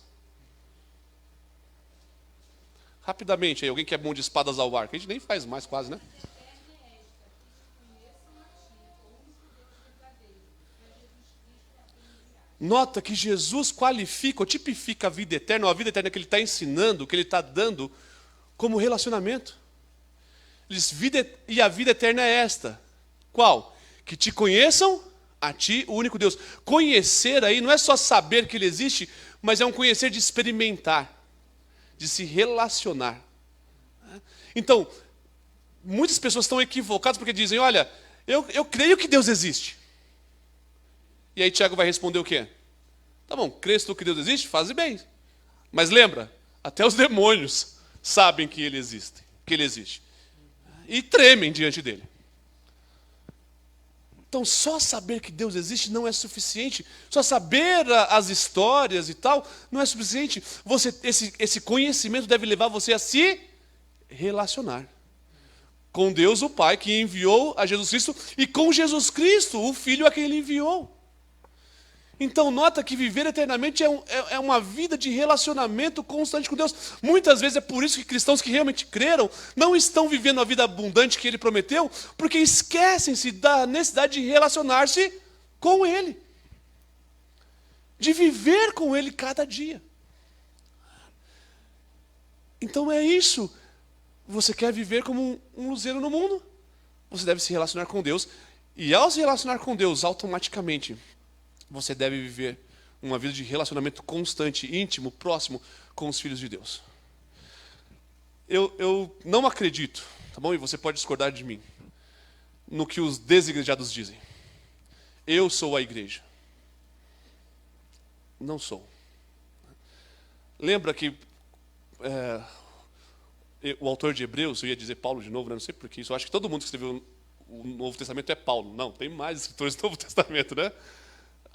Rapidamente aí, alguém que é bom de espadas ao ar, que a gente nem faz mais quase, né? Nota que Jesus qualifica ou tipifica a vida eterna que ele está ensinando, que ele está dando como relacionamento. Ele diz, e a vida eterna é esta. Qual? Que te conheçam, a ti, o único Deus. Conhecer aí não é só saber que ele existe, mas é um conhecer de experimentar, de se relacionar. Então, muitas pessoas estão equivocadas porque dizem, olha, eu creio que Deus existe. E aí Tiago vai responder o quê? Tá bom, crês tu que Deus existe? Faze bem. Mas lembra, até os demônios sabem que ele existe. E tremem diante dele. Então, só saber que Deus existe não é suficiente. Só saber as histórias e tal não é suficiente. Esse conhecimento deve levar você a se relacionar com Deus, o Pai, que enviou a Jesus Cristo, e com Jesus Cristo, o Filho a quem ele enviou. Então, nota que viver eternamente é uma vida de relacionamento constante com Deus. Muitas vezes é por isso que cristãos que realmente creram não estão vivendo a vida abundante que ele prometeu, porque esquecem-se da necessidade de relacionar-se com ele, de viver com ele cada dia. Então é isso. Você quer viver como um luzeiro no mundo? Você deve se relacionar com Deus. E ao se relacionar com Deus, automaticamente, você deve viver uma vida de relacionamento constante, íntimo, próximo com os filhos de Deus. Eu não acredito, tá bom? E você pode discordar de mim, no que os desigrejados dizem. Eu sou a igreja. Não sou. Lembra que o autor de Hebreus, eu ia dizer Paulo de novo, né? Não sei porquê, eu acho que todo mundo que escreveu o Novo Testamento é Paulo. Não, tem mais escritores do Novo Testamento, né?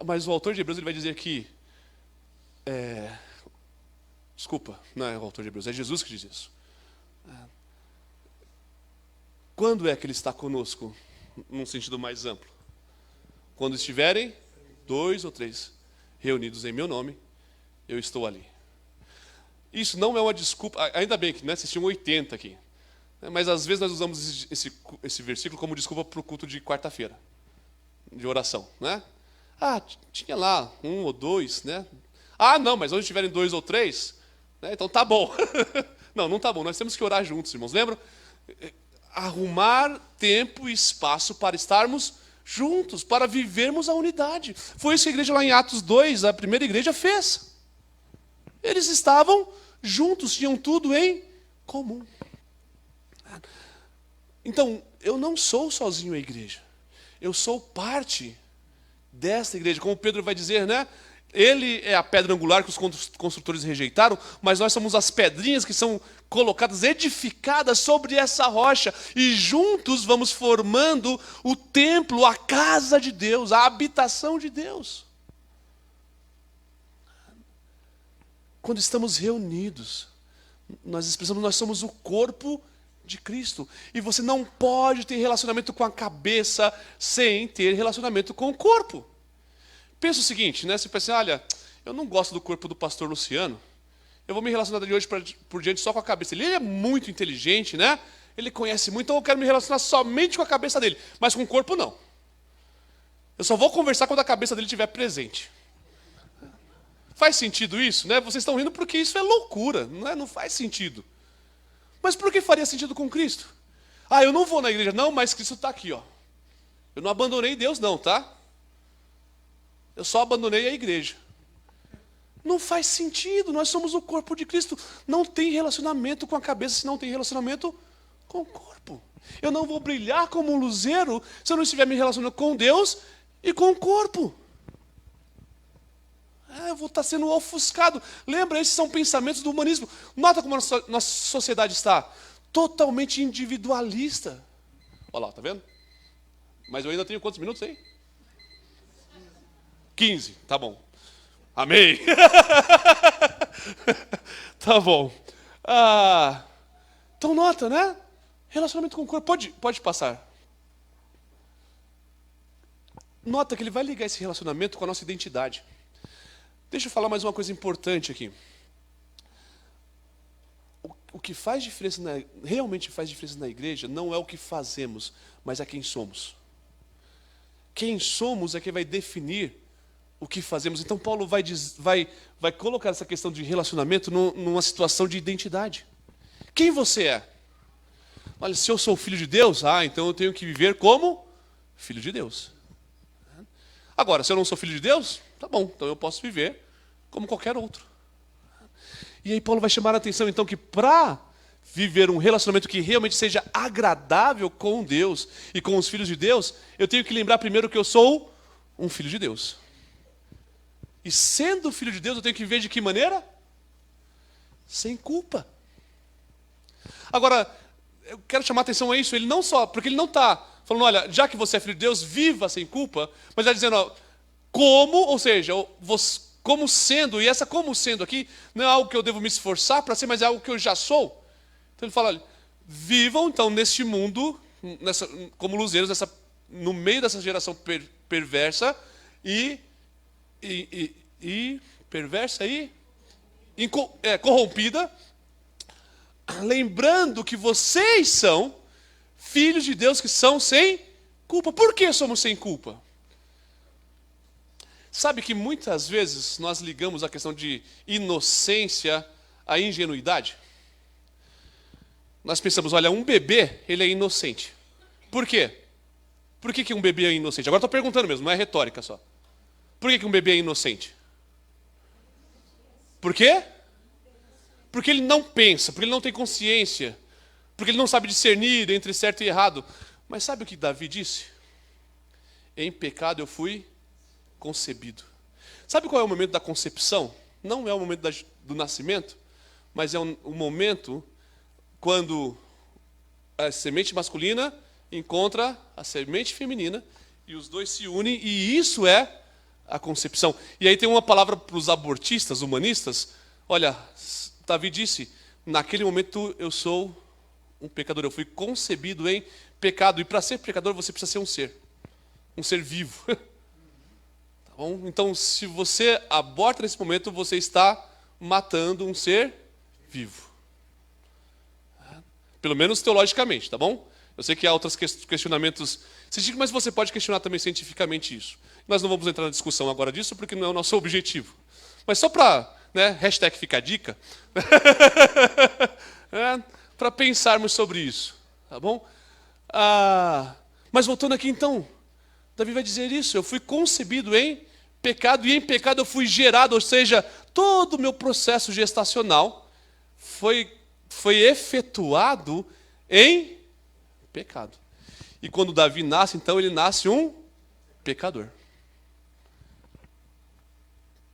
Mas o autor de Hebreus ele vai dizer que... Desculpa, não é o autor de Hebreus, é Jesus que diz isso. Quando é que ele está conosco, num sentido mais amplo? Quando estiverem 2 ou 3 reunidos em meu nome, eu estou ali. Isso não é uma desculpa, ainda bem que vocês tinham 80 aqui. Mas às vezes nós usamos esse versículo como desculpa para o culto de quarta-feira, de oração, né? Tinha lá 1 ou 2, né? Não, mas onde tiverem 2 ou 3, né? Então tá bom. Não tá bom, nós temos que orar juntos, irmãos. Lembram? Arrumar tempo e espaço para estarmos juntos, para vivermos a unidade. Foi isso que a igreja lá em Atos 2, a primeira igreja, fez. Eles estavam juntos, tinham tudo em comum. Então, eu não sou sozinho a igreja. Eu sou parte desta igreja. Como Pedro vai dizer, né? Ele é a pedra angular que os construtores rejeitaram, mas nós somos as pedrinhas que são colocadas, edificadas sobre essa rocha. E juntos vamos formando o templo, a casa de Deus, a habitação de Deus. Quando estamos reunidos, nós expressamos, nós somos o corpo de Cristo. E você não pode ter relacionamento com a cabeça sem ter relacionamento com o corpo. Pensa o seguinte, né? Você pensa, olha, eu não gosto do corpo do pastor Luciano, eu vou me relacionar de hoje por diante só com a cabeça dele. Ele é muito inteligente, né? Ele conhece muito, então eu quero me relacionar somente com a cabeça dele, mas com o corpo não. Eu só vou conversar quando a cabeça dele estiver presente. Faz sentido isso, né? Vocês estão rindo porque isso é loucura, não é? Não faz sentido. Mas por que faria sentido com Cristo? Ah, eu não vou na igreja. Não, mas Cristo está aqui, ó. Eu não abandonei Deus não, tá? Eu só abandonei a igreja. Não faz sentido, nós somos o corpo de Cristo. Não tem relacionamento com a cabeça se não tem relacionamento com o corpo. Eu não vou brilhar como um luzeiro se eu não estiver me relacionando com Deus e com o corpo. Eu vou estar sendo ofuscado. Lembra, esses são pensamentos do humanismo. Nota como a nossa sociedade está totalmente individualista. Olha lá, tá vendo? Mas eu ainda tenho quantos minutos aí? 15, tá bom. Amém. Tá bom. Então nota, né? Relacionamento com o corpo. Pode passar. Nota que ele vai ligar esse relacionamento com a nossa identidade. Deixa eu falar mais uma coisa importante aqui. O que faz diferença, realmente faz diferença na igreja, não é o que fazemos, mas é quem somos. Quem somos é quem vai definir o que fazemos. Então Paulo vai colocar essa questão de relacionamento numa situação de identidade. Quem você é? Olha, se eu sou filho de Deus, então eu tenho que viver como filho de Deus. Agora, se eu não sou filho de Deus, tá bom, então eu posso viver como qualquer outro. E aí Paulo vai chamar a atenção, então, que para viver um relacionamento que realmente seja agradável com Deus e com os filhos de Deus, eu tenho que lembrar primeiro que eu sou um filho de Deus. E sendo filho de Deus, eu tenho que viver de que maneira? Sem culpa. Agora, eu quero chamar a atenção a isso, porque ele não está falando, olha, já que você é filho de Deus, viva sem culpa, mas ele está dizendo, ou seja, como sendo, e essa como sendo aqui, não é algo que eu devo me esforçar para ser, mas é algo que eu já sou. Então ele fala, olha, vivam então neste mundo, como luzeiros, no meio dessa geração perversa corrompida, lembrando que vocês são filhos de Deus que são sem culpa. Por que somos sem culpa? Sabe que muitas vezes nós ligamos a questão de inocência à ingenuidade? Nós pensamos, olha, um bebê, ele é inocente. Por quê? Por que um bebê é inocente? Agora estou perguntando mesmo, não é retórica só. Por que um bebê é inocente? Por quê? Porque ele não pensa, porque ele não tem consciência, porque ele não sabe discernir entre certo e errado. Mas sabe o que Davi disse? Em pecado eu fui concebido. Sabe qual é o momento da concepção? Não é o momento do nascimento, mas é o momento quando a semente masculina encontra a semente feminina e os dois se unem, e isso é a concepção. E aí tem uma palavra para os abortistas, humanistas. Olha, Davi disse, naquele momento eu sou um pecador, eu fui concebido em pecado, e para ser pecador você precisa ser um ser vivo. Tá bom? Então, se você aborta nesse momento, você está matando um ser vivo. Pelo menos teologicamente, tá bom? Eu sei que há outros questionamentos científicos, mas você pode questionar também cientificamente isso. Nós não vamos entrar na discussão agora disso, porque não é o nosso objetivo. Mas só para, hashtag fica a dica, para pensarmos sobre isso, tá bom? Mas voltando aqui então, Davi vai dizer isso, eu fui concebido em pecado, e em pecado eu fui gerado, ou seja, todo o meu processo gestacional foi efetuado em pecado. E quando Davi nasce, então ele nasce um pecador.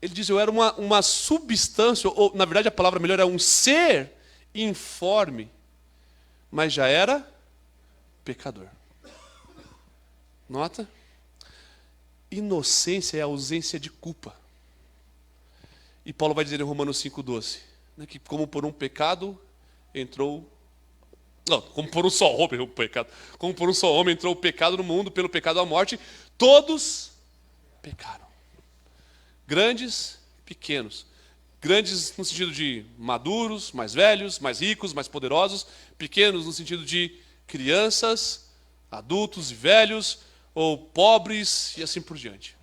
Ele diz, eu era uma substância, ou na verdade a palavra melhor é um ser informe, mas já era pecador. Nota? Inocência é a ausência de culpa. E Paulo vai dizer em Romanos 5,12, que como por um pecado entrou... Não, como por um só homem o pecado. Como por um só homem entrou o pecado no mundo, pelo pecado a morte, todos pecaram. Grandes, pequenos. Grandes no sentido de maduros, mais velhos, mais ricos, mais poderosos. Pequenos no sentido de crianças, adultos e velhos, ou pobres e assim por diante.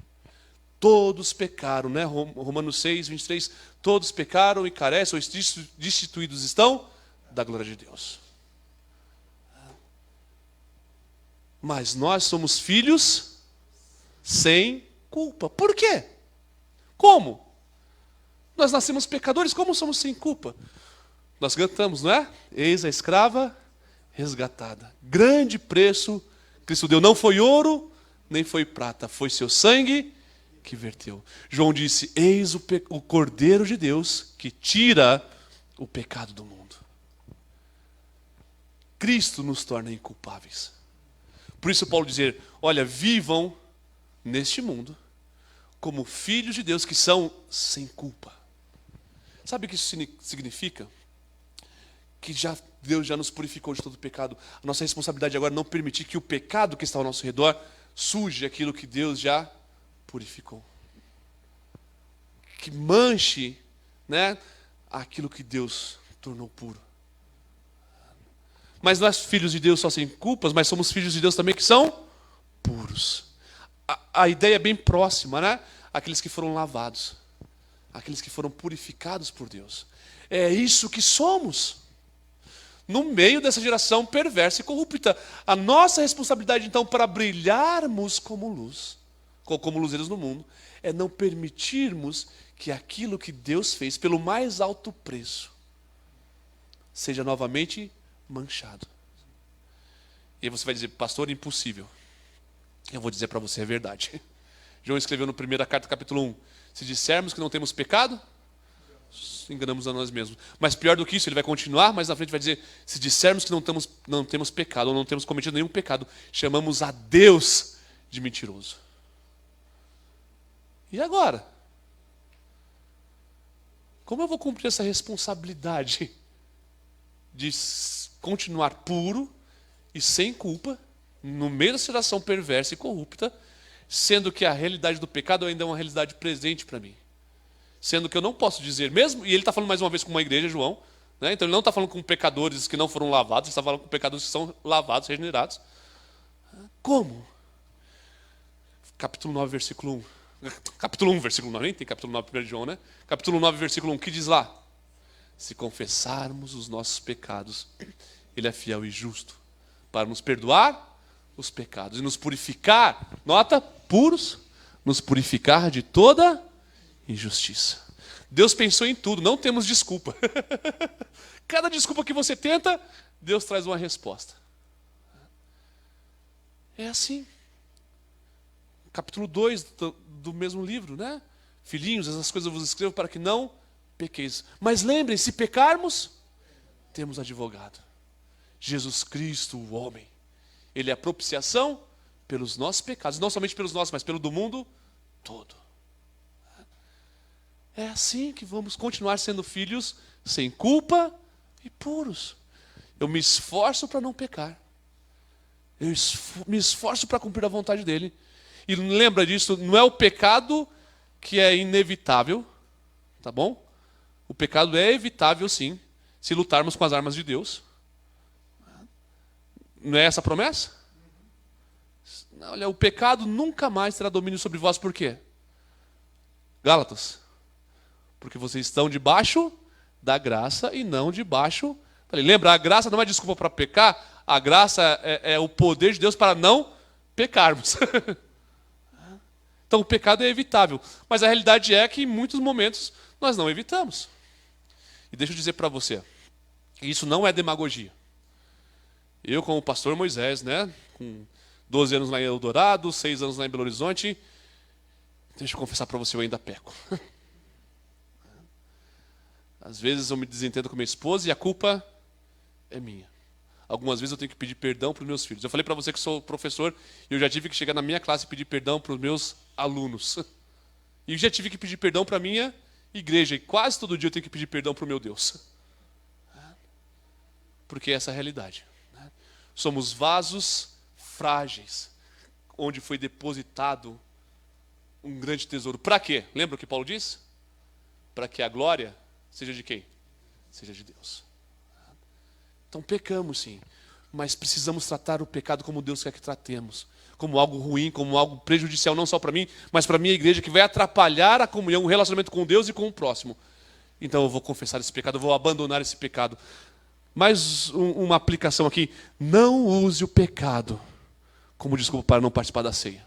Todos pecaram, né? Romanos 6, 23. Todos pecaram e carecem, ou destituídos estão da glória de Deus. Mas nós somos filhos sem culpa. Por quê? Como? Nós nascemos pecadores, como somos sem culpa? Nós cantamos, não é? Eis a escrava resgatada. Grande preço Cristo deu. Não foi ouro, nem foi prata. Foi seu sangue que verteu. João disse, eis o Cordeiro de Deus que tira o pecado do mundo. Cristo nos torna inculpáveis. Por isso Paulo dizer, olha, vivam neste mundo como filhos de Deus que são sem culpa. Sabe o que isso significa? Que Deus já nos purificou de todo o pecado. A nossa responsabilidade agora é não permitir que o pecado que está ao nosso redor suje aquilo que Deus já purificou. Que manche, né, aquilo que Deus tornou puro. Mas nós, filhos de Deus, só sem culpas, mas somos filhos de Deus também que são puros. A ideia é bem próxima, né? Aqueles que foram lavados. Aqueles que foram purificados por Deus. É isso que somos. No meio dessa geração perversa e corrupta. A nossa responsabilidade, então, para brilharmos como luzeiros no mundo, é não permitirmos que aquilo que Deus fez pelo mais alto preço seja novamente manchado. E aí você vai dizer, pastor, impossível. Eu vou dizer para você, é verdade. João escreveu no 1ª carta, capítulo 1, se dissermos que não temos pecado, enganamos a nós mesmos. Mas pior do que isso, ele vai continuar, mas na frente vai dizer, se dissermos que não temos pecado, ou não temos cometido nenhum pecado, chamamos a Deus de mentiroso. E agora? Como eu vou cumprir essa responsabilidade de continuar puro e sem culpa, no meio da situação perversa e corrupta, sendo que a realidade do pecado ainda é uma realidade presente para mim? Sendo que eu não posso dizer mesmo, e ele está falando mais uma vez com uma igreja, João, né? Então ele não está falando com pecadores que não foram lavados, ele está falando com pecadores que são lavados, regenerados. Como? Capítulo 9, versículo 1. Capítulo 1, versículo 9, nem tem capítulo 9, 1 de João, né? Capítulo 9, versículo 1, que diz lá? Se confessarmos os nossos pecados, Ele é fiel e justo para nos perdoar os pecados e nos purificar, nota, puros, nos purificar de toda injustiça. Deus pensou em tudo, não temos desculpa. Cada desculpa que você tenta, Deus traz uma resposta. É assim. Capítulo 2 do mesmo livro, né? Filhinhos, essas coisas eu vos escrevo para que não pequeis. Mas lembrem, se pecarmos, temos advogado. Jesus Cristo, o homem. Ele é a propiciação pelos nossos pecados. Não somente pelos nossos, mas pelo do mundo todo. É assim que vamos continuar sendo filhos sem culpa e puros. Eu me esforço para não pecar. Eu me esforço para cumprir a vontade dele. E lembra disso, não é o pecado que é inevitável, tá bom? O pecado é evitável, sim, se lutarmos com as armas de Deus. Não é essa a promessa? Olha, o pecado nunca mais terá domínio sobre vós, por quê? Gálatas, porque vocês estão debaixo da graça e não debaixo... Lembra, a graça não é desculpa para pecar, a graça é o poder de Deus para não pecarmos. Então o pecado é evitável, mas a realidade é que em muitos momentos nós não evitamos. E deixa eu dizer para você, isso não é demagogia. Eu, como pastor Moisés, né, com 12 anos lá em Eldorado, 6 anos lá em Belo Horizonte, deixa eu confessar para você, eu ainda peco. Às vezes eu me desentendo com minha esposa e a culpa é minha. Algumas vezes eu tenho que pedir perdão para os meus filhos. Eu falei para você que sou professor e eu já tive que chegar na minha classe e pedir perdão para os meus alunos. E já tive que pedir perdão para a minha igreja. E quase todo dia eu tenho que pedir perdão para o meu Deus. Porque é essa a realidade. Somos vasos frágeis, onde foi depositado um grande tesouro. Para quê? Lembra o que Paulo diz? para que a glória seja de quem? Seja de Deus. Então pecamos sim, mas precisamos tratar o pecado como Deus quer que tratemos. Como algo ruim, como algo prejudicial, não só para mim, mas para a minha igreja, que vai atrapalhar a comunhão, o relacionamento com Deus e com o próximo. Então eu vou confessar esse pecado, eu vou abandonar esse pecado. Mais uma aplicação aqui. Não use o pecado como desculpa para não participar da ceia.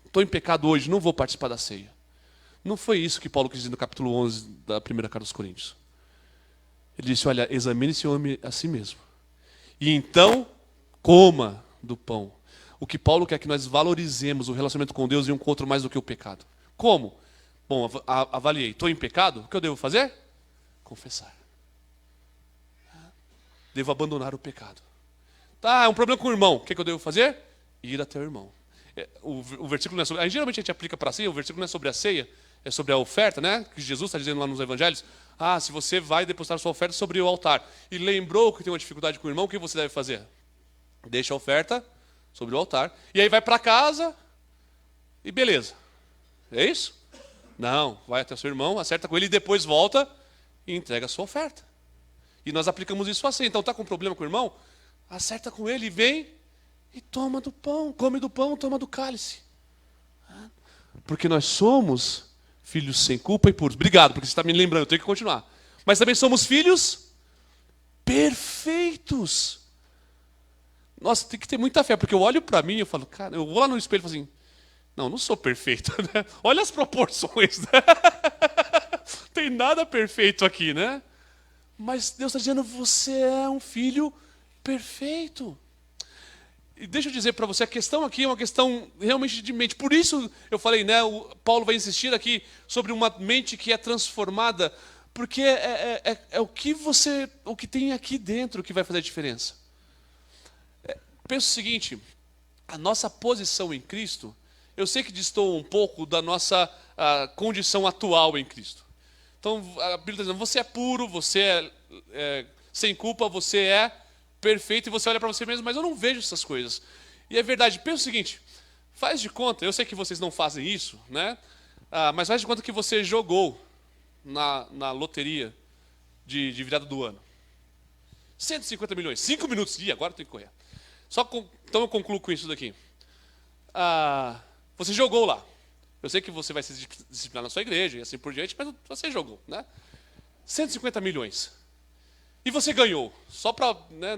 Estou em pecado hoje, não vou participar da ceia. Não foi isso que Paulo quis dizer no capítulo 11 da primeira carta aos Coríntios. Ele disse, olha, examine-se o homem a si mesmo. E então, coma do pão. O que Paulo quer que nós valorizemos o relacionamento com Deus e um com o outro mais do que o pecado. Como? Bom, avaliei. Estou em pecado? O que eu devo fazer? Confessar. Devo abandonar o pecado. Tá, é um problema com o irmão. O que eu devo fazer? Ir até o irmão. O versículo não é sobre... Geralmente a gente aplica para a ceia, o versículo não é sobre a ceia, é sobre a oferta, né? Que Jesus está dizendo lá nos evangelhos. Se você vai depositar sua oferta sobre o altar e lembrou que tem uma dificuldade com o irmão, o que você deve fazer? Deixa a oferta sobre o altar. E aí vai para casa e beleza. É isso? Não, vai até o seu irmão, acerta com ele e depois volta e entrega a sua oferta. E nós aplicamos isso assim. Então está com problema com o irmão? Acerta com ele e vem e toma do pão. Come do pão, toma do cálice. Porque nós somos filhos sem culpa e puros. Obrigado, porque você está me lembrando, eu tenho que continuar. Mas também somos filhos perfeitos. Nossa, tem que ter muita fé, porque eu olho para mim e eu falo, cara, eu vou lá no espelho e falo assim, não sou perfeito, né? Olha as proporções, né? Tem nada perfeito aqui, né? Mas Deus está dizendo, você é um filho perfeito. E deixa eu dizer para você, a questão aqui é uma questão realmente de mente. Por isso eu falei, né? Paulo vai insistir aqui sobre uma mente que é transformada, porque é o que tem aqui dentro que vai fazer a diferença. Pensa o seguinte, a nossa posição em Cristo, eu sei que distou um pouco da nossa condição atual em Cristo. Então a Bíblia está dizendo, você é puro, você é sem culpa, você é perfeito, e você olha para você mesmo, mas eu não vejo essas coisas. E é verdade, pensa o seguinte, faz de conta, eu sei que vocês não fazem isso, né? Mas faz de conta que você jogou na loteria de virada do ano. 150 milhões, 5 minutos, agora eu tenho que correr. Então eu concluo com isso daqui. Você jogou lá. Eu sei que você vai se disciplinar na sua igreja e assim por diante, mas você jogou, né? 150 milhões. E você ganhou. Só para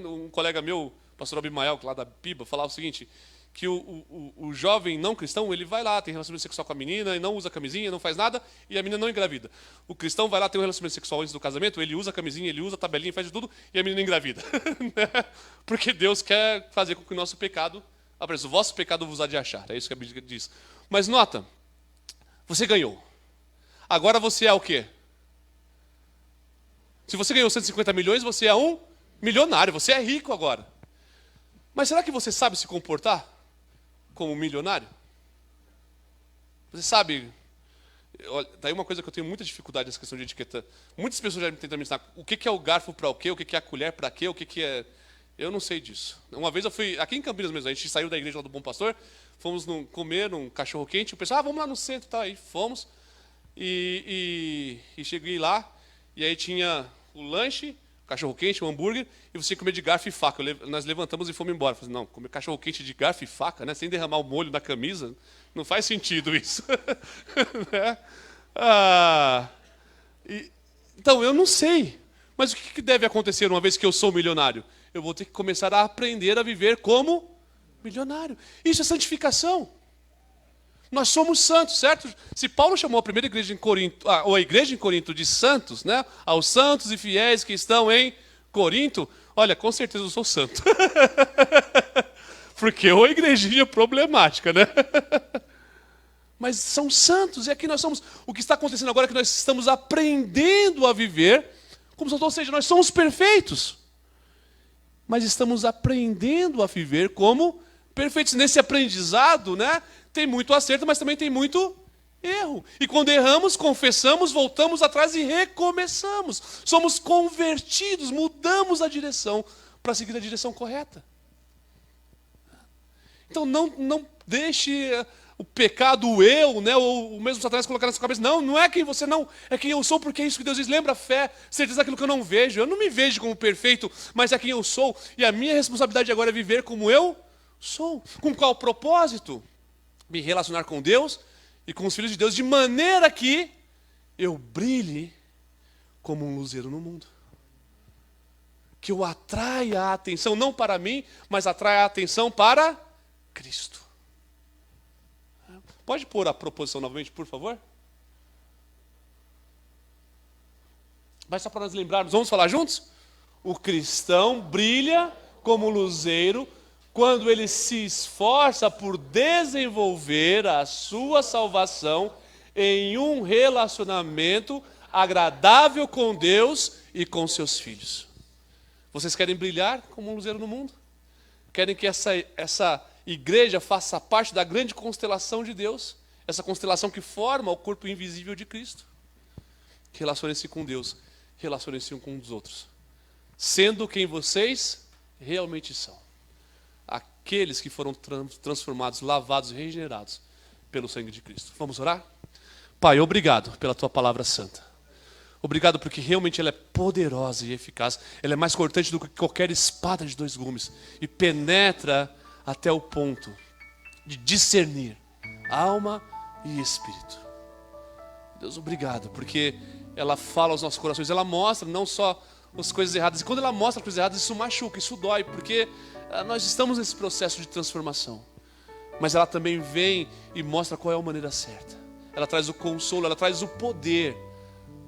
um colega meu, o pastor Abimael, lá da Piba, falar o seguinte, que o jovem não cristão, ele vai lá, tem relacionamento sexual com a menina, e não usa camisinha, não faz nada, e a menina não engravida. O cristão vai lá, tem um relacionamento sexual antes do casamento, ele usa a camisinha, ele usa a tabelinha, faz de tudo, e a menina engravida. Porque Deus quer fazer com que o nosso pecado apareça. O vosso pecado vos há de achar, é isso que a Bíblia diz. Mas nota, você ganhou. Agora você é o quê? Se você ganhou 150 milhões, você é um milionário, você é rico agora. Mas será que você sabe se comportar como milionário? Você sabe... Daí uma coisa que eu tenho muita dificuldade nessa questão de etiqueta. Muitas pessoas já tentam me ensinar o que é o garfo para o quê, o que é a colher para quê, o que é... Eu não sei disso. Uma vez eu fui, aqui em Campinas mesmo, a gente saiu da igreja lá do Bom Pastor, fomos comer um cachorro quente, o pessoal, vamos lá no centro e tal, aí fomos, e cheguei lá, e aí tinha o lanche, o cachorro quente, o hambúrguer, e você comer de garfo e faca. Nós levantamos e fomos embora. Falei, não, comer cachorro quente de garfo e faca, né, sem derramar o molho na camisa, não faz sentido isso. Né? Então, eu não sei. Mas o que deve acontecer uma vez que eu sou milionário? Eu vou ter que começar a aprender a viver como milionário. Isso é santificação. Nós somos santos, certo? Se Paulo chamou a primeira igreja em Corinto, ou a igreja em Corinto de santos, né? Aos santos e fiéis que estão em Corinto, olha, com certeza eu sou santo. Porque é uma igrejinha problemática, né? Mas são santos, e aqui nós somos. O que está acontecendo agora é que nós estamos aprendendo a viver como santos, ou seja, nós somos perfeitos. Mas estamos aprendendo a viver como perfeitos. Nesse aprendizado, né, tem muito acerto, mas também tem muito erro. E quando erramos, confessamos, voltamos atrás e recomeçamos. Somos convertidos, mudamos a direção para seguir a direção correta. Então não deixe o pecado, o eu, né? O mesmo Satanás colocar na sua cabeça, não é quem você não, é quem eu sou, porque é isso que Deus diz. Lembra a fé, certeza daquilo que eu não vejo. Eu não me vejo como perfeito, mas é quem eu sou. E a minha responsabilidade agora é viver como eu sou. Com qual propósito? Me relacionar com Deus e com os filhos de Deus, de maneira que eu brilhe como um luzeiro no mundo. Que eu atraia a atenção, não para mim, mas atraia a atenção para Cristo. Pode pôr a proposição novamente, por favor? Mas só para nós lembrarmos, vamos falar juntos? O cristão brilha como luzeiro quando ele se esforça por desenvolver a sua salvação em um relacionamento agradável com Deus e com seus filhos. Vocês querem brilhar como um luzeiro no mundo? Querem que essa igreja faça parte da grande constelação de Deus? Essa constelação que forma o corpo invisível de Cristo? Relacionem-se com Deus, relacionem-se um com os outros, sendo quem vocês realmente são. Aqueles que foram transformados, lavados e regenerados pelo sangue de Cristo. Vamos orar? Pai, obrigado pela tua palavra santa. Obrigado porque realmente ela é poderosa e eficaz. Ela é mais cortante do que qualquer espada de 2 gumes. E penetra até o ponto de discernir alma e espírito. Deus, obrigado, porque ela fala aos nossos corações. Ela mostra não só as coisas erradas. E quando ela mostra as coisas erradas, isso machuca, isso dói. Porque nós estamos nesse processo de transformação. Mas ela também vem e mostra qual é a maneira certa. Ela traz o consolo, ela traz o poder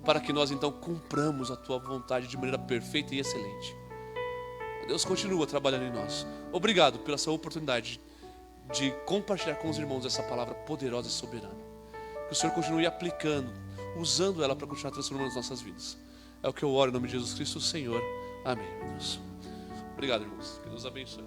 para que nós então cumpramos a tua vontade de maneira perfeita e excelente. Deus continua trabalhando em nós. Obrigado pela essa oportunidade de compartilhar com os irmãos essa palavra poderosa e soberana. Que o Senhor continue aplicando, usando ela para continuar transformando as nossas vidas. É o que eu oro em nome de Jesus Cristo, Senhor. Amém, meu Deus. Obrigado, irmãos. Que Deus abençoe.